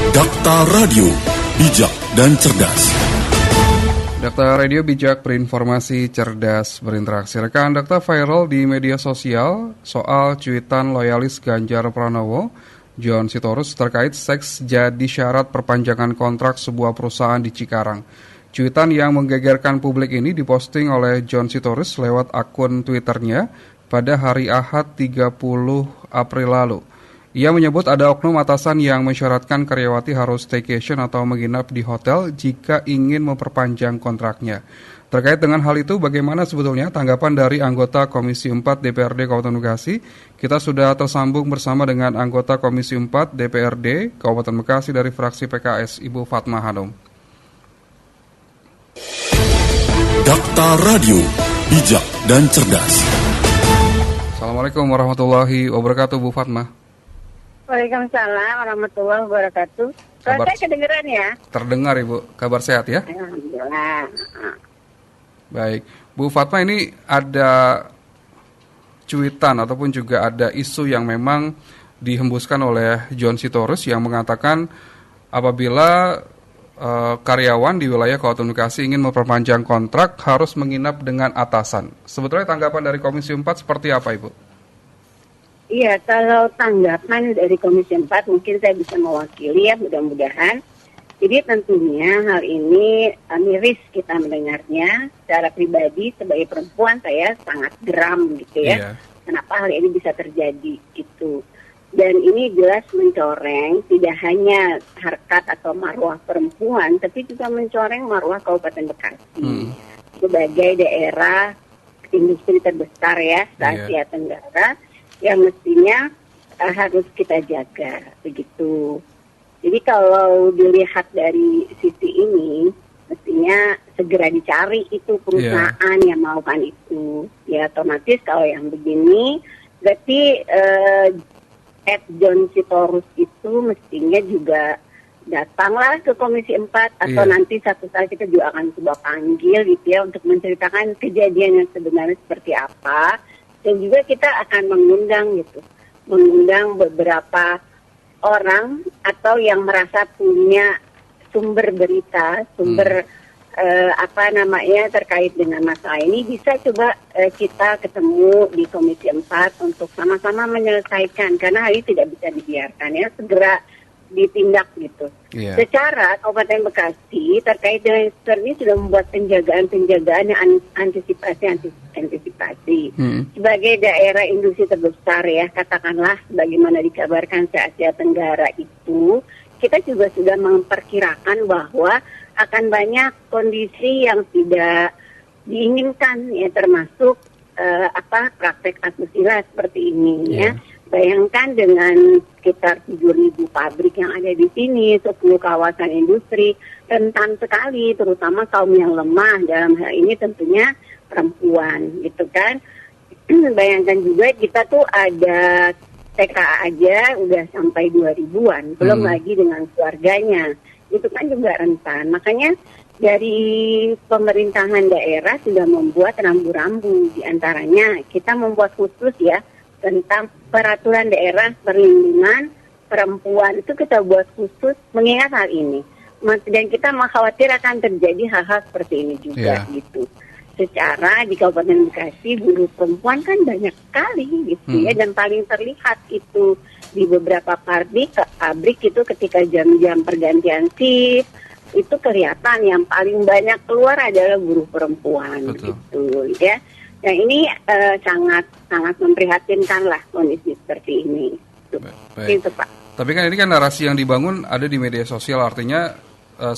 Dakta Radio, bijak dan cerdas. Dakta Radio bijak berinformasi, cerdas berinteraksi. Rekan Dakta viral di media sosial soal cuitan loyalis Ganjar Pranowo, John Sitorus terkait seks jadi syarat perpanjangan kontrak sebuah perusahaan di Cikarang. Cuitan yang menggegerkan publik ini diposting oleh John Sitorus lewat akun Twitternya pada hari Ahad 30 April lalu. Ia menyebut ada oknum atasan yang mensyaratkan karyawati harus staycation atau menginap di hotel jika ingin memperpanjang kontraknya. Terkait dengan hal itu, bagaimana sebetulnya tanggapan dari anggota Komisi 4 DPRD Kabupaten Bekasi? Kita sudah tersambung bersama dengan anggota Komisi 4 DPRD Kabupaten Bekasi dari fraksi PKS, Ibu Fatma Hanum. Dakta Radio, bijak dan cerdas. Assalamualaikum warahmatullahi wabarakatuh, Bu Fatma. Waalaikumsalam warahmatullahi wabarakatuh. Saya kedengeran ya? Terdengar, Ibu. Kabar sehat ya? Alhamdulillah. Baik. Bu Fatma, ini ada cuitan ataupun juga ada isu yang memang dihembuskan oleh John Sitorus yang mengatakan apabila karyawan di wilayah Kabupaten Bekasi ingin memperpanjang kontrak harus menginap dengan atasan. Sebetulnya tanggapan dari Komisi 4 seperti apa, Ibu? Iya, kalau tanggapan dari Komisi 4 mungkin saya bisa mewakili ya, mudah-mudahan. Jadi tentunya hal ini miris kita mendengarnya. Secara pribadi sebagai perempuan saya sangat geram gitu ya. Iya. Kenapa hal ini bisa terjadi gitu. Dan ini jelas mencoreng tidak hanya harkat atau marwah perempuan, tapi juga mencoreng marwah Kabupaten Bekasi. Sebagai daerah industri terbesar ya, Asia Tenggara, yang mestinya harus kita jaga, begitu. Jadi kalau dilihat dari sisi ini, mestinya segera dicari itu perusahaan yang melakukan itu. Ya otomatis kalau yang begini, berarti John Sitorus itu mestinya juga datanglah ke Komisi 4 atau nanti satu saat kita juga akan coba panggil gitu ya untuk menceritakan kejadian yang sebenarnya seperti apa. Dan juga kita akan mengundang beberapa orang atau yang merasa punya sumber berita, sumber terkait dengan masalah ini, bisa coba kita ketemu di Komisi 4 untuk sama-sama menyelesaikan, karena hal ini tidak bisa dibiarkan ya, segera ditindak gitu. Secara Kabupaten Bekasi terkait dengan ini sudah membuat penjagaan yang antisipasi. Sebagai daerah industri terbesar ya, katakanlah bagaimana dikabarkan se-Asia Tenggara itu, kita juga sudah memperkirakan bahwa akan banyak kondisi yang tidak diinginkan ya, termasuk praktek asusila seperti ini ya. Bayangkan dengan sekitar 7.000 pabrik yang ada di sini, 10 kawasan industri, rentan sekali, terutama kaum yang lemah, dalam hal ini tentunya perempuan, gitu kan. Bayangkan juga kita tuh ada TKA aja udah sampai 2.000-an, belum lagi dengan keluarganya, itu kan juga rentan. Makanya dari pemerintahan daerah sudah membuat rambu-rambu, diantaranya kita membuat khusus ya, tentang peraturan daerah perlindungan perempuan itu kita buat khusus mengingat hal ini. Dan kita mengkhawatirkan terjadi hal-hal seperti ini juga gitu. Secara di Kabupaten Bekasi buruh perempuan kan banyak sekali gitu ya, dan paling terlihat itu di beberapa pabrik itu ketika jam-jam pergantian shift itu kelihatan yang paling banyak keluar adalah buruh perempuan. Gitu ya. Nah ini sangat memprihatinkan lah kondisi seperti ini. Itu Pak. Tapi kan ini kan narasi yang dibangun ada di media sosial, artinya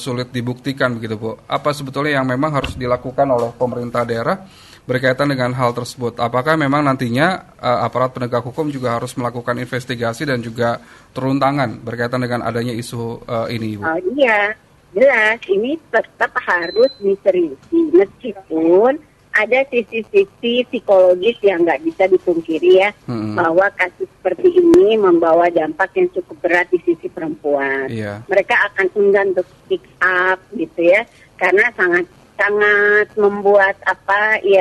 sulit dibuktikan begitu Bu. Apa sebetulnya yang memang harus dilakukan oleh pemerintah daerah berkaitan dengan hal tersebut? Apakah memang nantinya aparat penegak hukum juga harus melakukan investigasi dan juga turun tangan berkaitan dengan adanya isu ini Bu? Oh iya, jelas ini tetap harus diseriusi meskipun ada sisi-sisi psikologis yang nggak bisa dipungkiri ya, bahwa kasus seperti ini membawa dampak yang cukup berat di sisi perempuan. Mereka akan enggan untuk speak up gitu ya, karena sangat membuat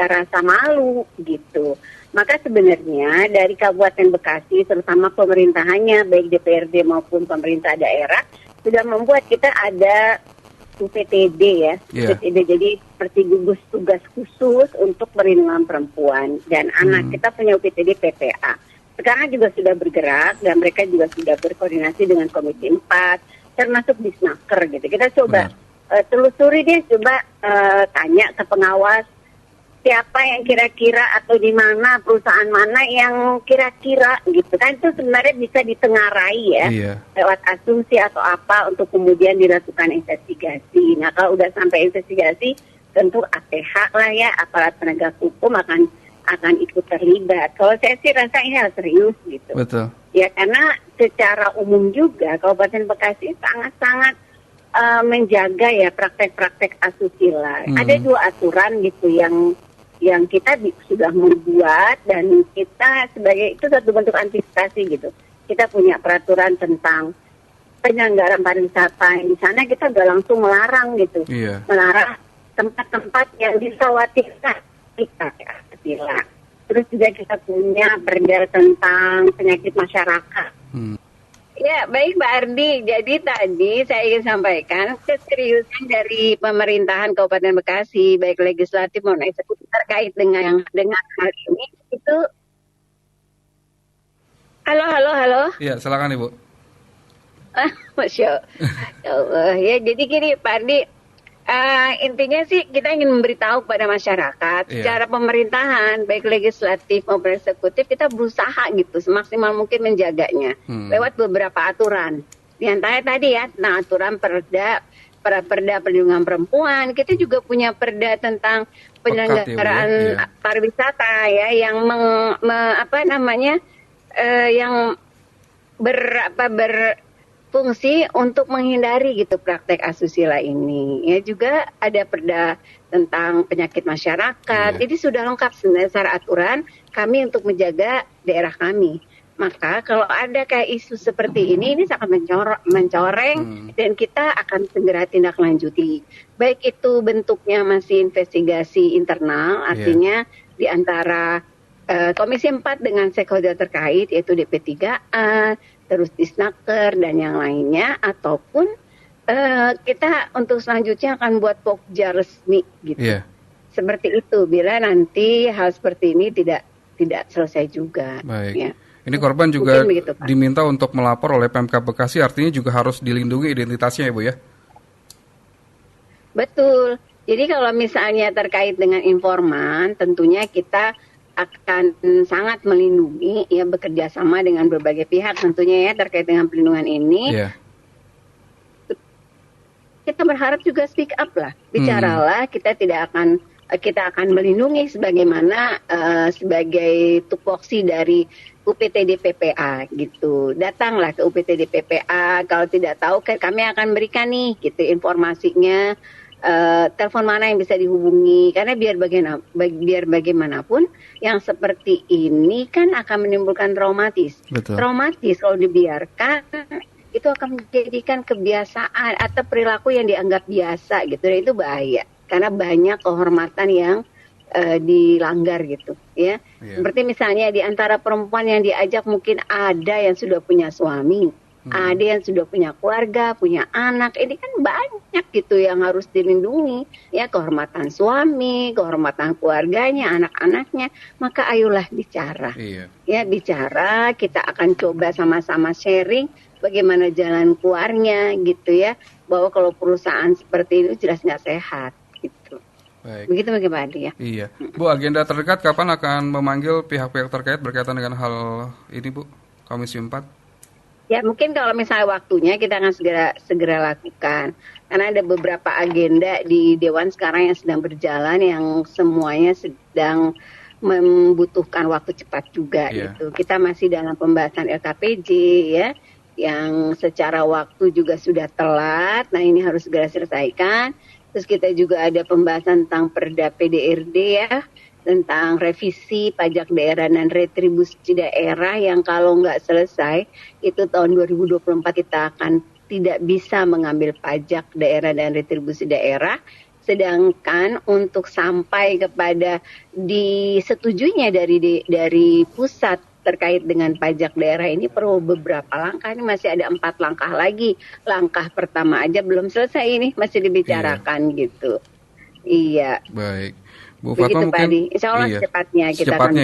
rasa malu gitu. Maka sebenarnya dari Kabupaten Bekasi, terutama pemerintahannya, baik DPRD maupun pemerintah daerah, sudah membuat kita ada UPTD ya, UPTD jadi seperti gugus tugas khusus untuk perlindungan perempuan dan anak. Kita punya UPTD PPA. Sekarang juga sudah bergerak dan mereka juga sudah berkoordinasi dengan Komisi 4, termasuk di Snaker gitu. Kita coba telusuri deh, coba tanya ke pengawas siapa yang kira-kira atau di mana perusahaan mana yang kira-kira gitu kan, itu sebenarnya bisa ditengarai ya lewat asumsi atau apa untuk kemudian dilakukan investigasi. Nah kalau udah sampai investigasi tentu APH lah ya, aparat penegak hukum akan ikut terlibat. Kalau saya sih rasa ini hal serius gitu. Betul. Ya karena secara umum juga Kabupaten Bekasi sangat-sangat menjaga ya praktek-praktek asusila. Ada 2 aturan gitu yang kita sudah membuat dan kita sebagai itu satu bentuk antisipasi gitu. Kita punya peraturan tentang penyelenggaraan pariwisata. Di sana kita udah langsung melarang gitu. Melarang tempat-tempat yang dikhawatirkan asusila. Terus juga kita punya perda tentang penyakit masyarakat. Ya, baik Mbak Ardi. Jadi tadi saya ingin sampaikan keseriusan dari pemerintahan Kabupaten Bekasi, baik legislatif maupun eksekutif terkait dengan hal ini itu. Halo. Iya, silakan Ibu. Masya Allah. Ya, jadi gini Pak Ardi, intinya sih kita ingin memberitahu kepada masyarakat secara pemerintahan baik legislatif maupun eksekutif kita berusaha gitu semaksimal mungkin menjaganya lewat beberapa aturan. Di antaranya tadi ya, nah aturan perda perlindungan perempuan. Kita juga punya perda tentang penyelenggaraan pariwisata ya yang yang berfungsi untuk menghindari gitu praktek asusila ini. Ya juga ada perda tentang penyakit masyarakat. Jadi sudah lengkap sebenarnya secara aturan kami untuk menjaga daerah kami. Maka kalau ada kayak isu seperti ini sangat mencoreng dan kita akan segera tindak lanjuti. Baik itu bentuknya masih investigasi internal, artinya di antara Komisi 4 dengan stakeholder terkait yaitu DP3A, terus di Snaker dan yang lainnya, ataupun kita untuk selanjutnya akan buat pokja resmi gitu. Seperti itu bila nanti hal seperti ini tidak selesai juga. Baik. Ya. Ini korban juga begitu, diminta untuk melapor oleh Pemkab Bekasi, artinya juga harus dilindungi identitasnya ya Bu ya? Betul. Jadi kalau misalnya terkait dengan informan, tentunya kita akan sangat melindungi ya, bekerja sama dengan berbagai pihak tentunya ya terkait dengan pelindungan ini. Kita berharap juga speak up lah, bicaralah. Kita akan melindungi sebagaimana sebagai tupoksi dari UPTD PPA gitu. Datanglah ke UPTD PPA, kalau tidak tahu kami akan berikan nih gitu informasinya. Telepon mana yang bisa dihubungi, karena biar bagaimanapun yang seperti ini kan akan menimbulkan traumatis. Traumatis kalau dibiarkan itu akan menjadikan kebiasaan atau perilaku yang dianggap biasa gitu, dan itu bahaya karena banyak kehormatan yang dilanggar gitu ya. Seperti misalnya di antara perempuan yang diajak mungkin ada yang sudah punya suami, ada yang sudah punya keluarga, punya anak. Ini kan banyak gitu yang harus dilindungi ya, kehormatan suami, kehormatan keluarganya, anak-anaknya. Maka ayolah bicara. Ya bicara, kita akan coba sama-sama sharing bagaimana jalan keluarnya gitu ya, bahwa kalau perusahaan seperti ini jelas nggak sehat gitu. Baik. Begitu bagaimana Adi ya? Iya. Bu, agenda terdekat kapan akan memanggil pihak-pihak terkait berkaitan dengan hal ini Bu, Komisi 4? Ya mungkin kalau misalnya waktunya kita akan segera lakukan. Karena ada beberapa agenda di Dewan sekarang yang sedang berjalan yang semuanya sedang membutuhkan waktu cepat juga gitu. Kita masih dalam pembahasan LKPJ ya, yang secara waktu juga sudah telat. Nah ini harus segera selesaikan. Terus kita juga ada pembahasan tentang Perda PDRD ya, tentang revisi pajak daerah dan retribusi daerah yang kalau nggak selesai itu tahun 2024 kita akan tidak bisa mengambil pajak daerah dan retribusi daerah. Sedangkan untuk sampai kepada disetujuinya dari pusat terkait dengan pajak daerah ini perlu beberapa langkah. Ini masih ada 4 langkah lagi. Langkah pertama aja belum selesai, ini masih dibicarakan gitu. Iya. Baik. Bu Begitu, Fatma mungkin Insya Allah secepatnya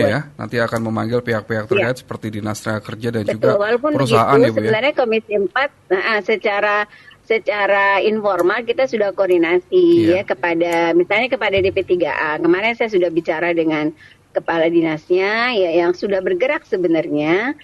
ya, nanti akan memanggil pihak-pihak terkait seperti Dinas Tenaga Kerja dan Betul. juga Walaupun perusahaan begitu, ya Bu sebenarnya Komisi 4 secara informal kita sudah koordinasi ya misalnya kepada DP3A. Kemarin saya sudah bicara dengan kepala dinasnya ya, yang sudah bergerak sebenarnya,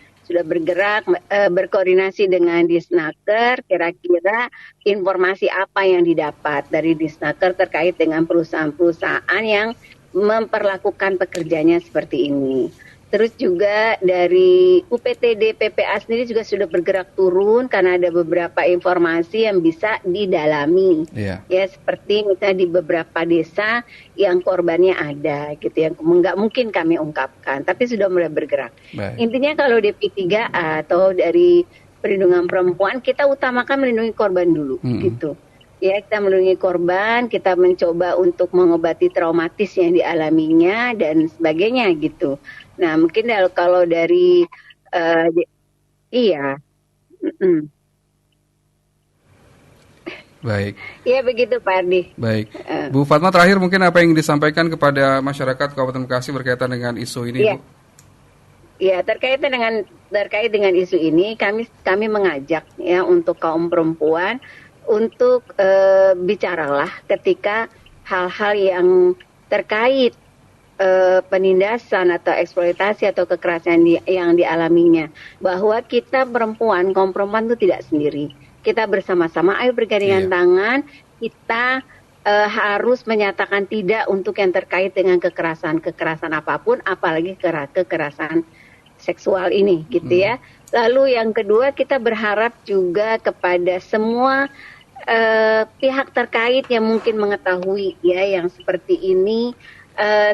berkoordinasi dengan Disnaker, kira-kira informasi apa yang didapat dari Disnaker terkait dengan perusahaan-perusahaan yang memperlakukan pekerjanya seperti ini. Terus juga dari UPTD PPA sendiri juga sudah bergerak turun karena ada beberapa informasi yang bisa didalami. Ya, seperti misalnya di beberapa desa yang korbannya ada gitu, yang nggak mungkin kami ungkapkan, tapi sudah mulai bergerak. Intinya kalau DP3A atau dari perlindungan perempuan, kita utamakan melindungi korban dulu gitu. Ya, kita melindungi korban, kita mencoba untuk mengobati traumatis yang dialaminya dan sebagainya gitu. Nah, mungkin kalau dari Baik. Iya begitu Pak Ardi. Baik. Bu Fatma, terakhir mungkin apa yang disampaikan kepada masyarakat Kabupaten Bekasi berkaitan dengan isu ini, Bu? Iya, terkait dengan isu ini kami mengajak ya untuk kaum perempuan untuk bicaralah ketika hal-hal yang terkait penindasan atau eksploitasi atau kekerasan yang dialaminya, bahwa kita kaum perempuan itu tidak sendiri. Kita bersama-sama, ayo bergandengan tangan, kita harus menyatakan tidak untuk yang terkait dengan kekerasan apapun, apalagi kekerasan seksual ini gitu ya. Lalu yang kedua, kita berharap juga kepada semua pihak terkait yang mungkin mengetahui ya yang seperti ini,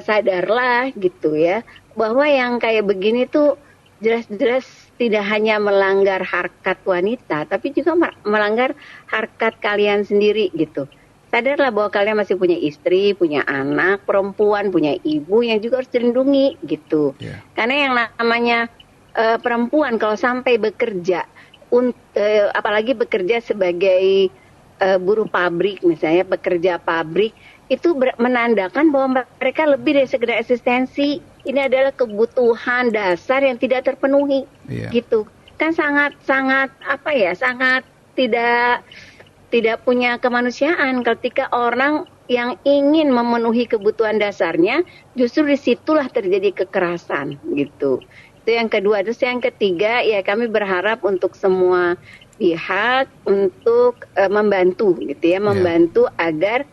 sadarlah gitu ya, bahwa yang kayak begini tuh jelas-jelas tidak hanya melanggar harkat wanita, tapi juga melanggar harkat kalian sendiri gitu. Sadarlah bahwa kalian masih punya istri, punya anak, perempuan, punya ibu yang juga harus dilindungi gitu. Karena yang namanya perempuan kalau sampai bekerja, apalagi bekerja sebagai buruh pabrik misalnya, pekerja pabrik, itu menandakan bahwa mereka lebih dari sekedar eksistensi. Ini adalah kebutuhan dasar yang tidak terpenuhi, gitu. Kan sangat tidak punya kemanusiaan ketika orang yang ingin memenuhi kebutuhan dasarnya, justru disitulah terjadi kekerasan, gitu. Itu yang kedua. Terus yang ketiga, ya kami berharap untuk semua pihak untuk membantu, gitu ya, membantu agar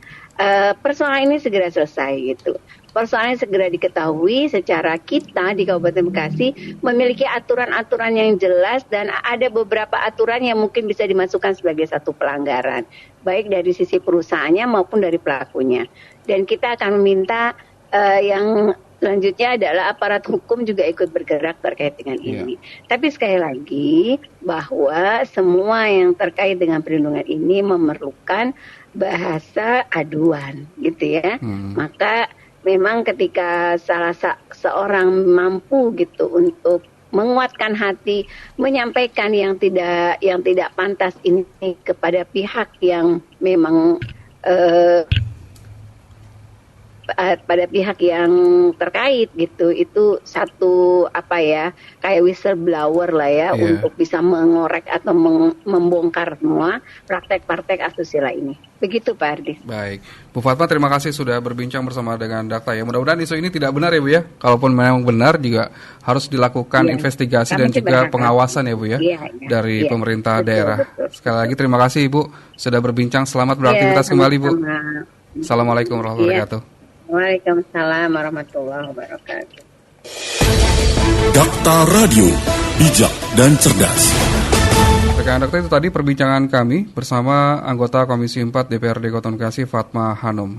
persoalan ini segera selesai gitu. Persoalan ini segera diketahui secara kita di Kabupaten Bekasi memiliki aturan-aturan yang jelas dan ada beberapa aturan yang mungkin bisa dimasukkan sebagai satu pelanggaran, baik dari sisi perusahaannya maupun dari pelakunya. Dan kita akan meminta yang selanjutnya adalah aparat hukum juga ikut bergerak terkait dengan ini. Tapi sekali lagi bahwa semua yang terkait dengan perlindungan ini memerlukan bahasa aduan gitu ya. Maka memang ketika salah seorang mampu gitu untuk menguatkan hati, menyampaikan yang tidak pantas ini kepada pihak yang memang pada pihak yang terkait gitu, itu satu kayak whistleblower lah ya, untuk bisa mengorek atau membongkar semua praktek-praktek asusila ini. Begitu Pak Ardi. Baik, Bu Fatma, terima kasih sudah berbincang bersama dengan Dakta ya. Mudah-mudahan isu ini tidak benar ya Bu ya. Kalaupun memang benar juga harus dilakukan investigasi dan juga pengawasan ya Bu ya, dari pemerintah daerah. Sekali lagi terima kasih Ibu sudah berbincang. Selamat beraktivitas kembali Bu. Assalamualaikum warahmatullahi wabarakatuh. Waalaikumsalam warahmatullahi wabarakatuh. Dakta Radio, bijak dan cerdas. Rekan Dakta, itu tadi perbincangan kami bersama anggota Komisi 4 DPRD Kota Bekasi, Fatma Hanum.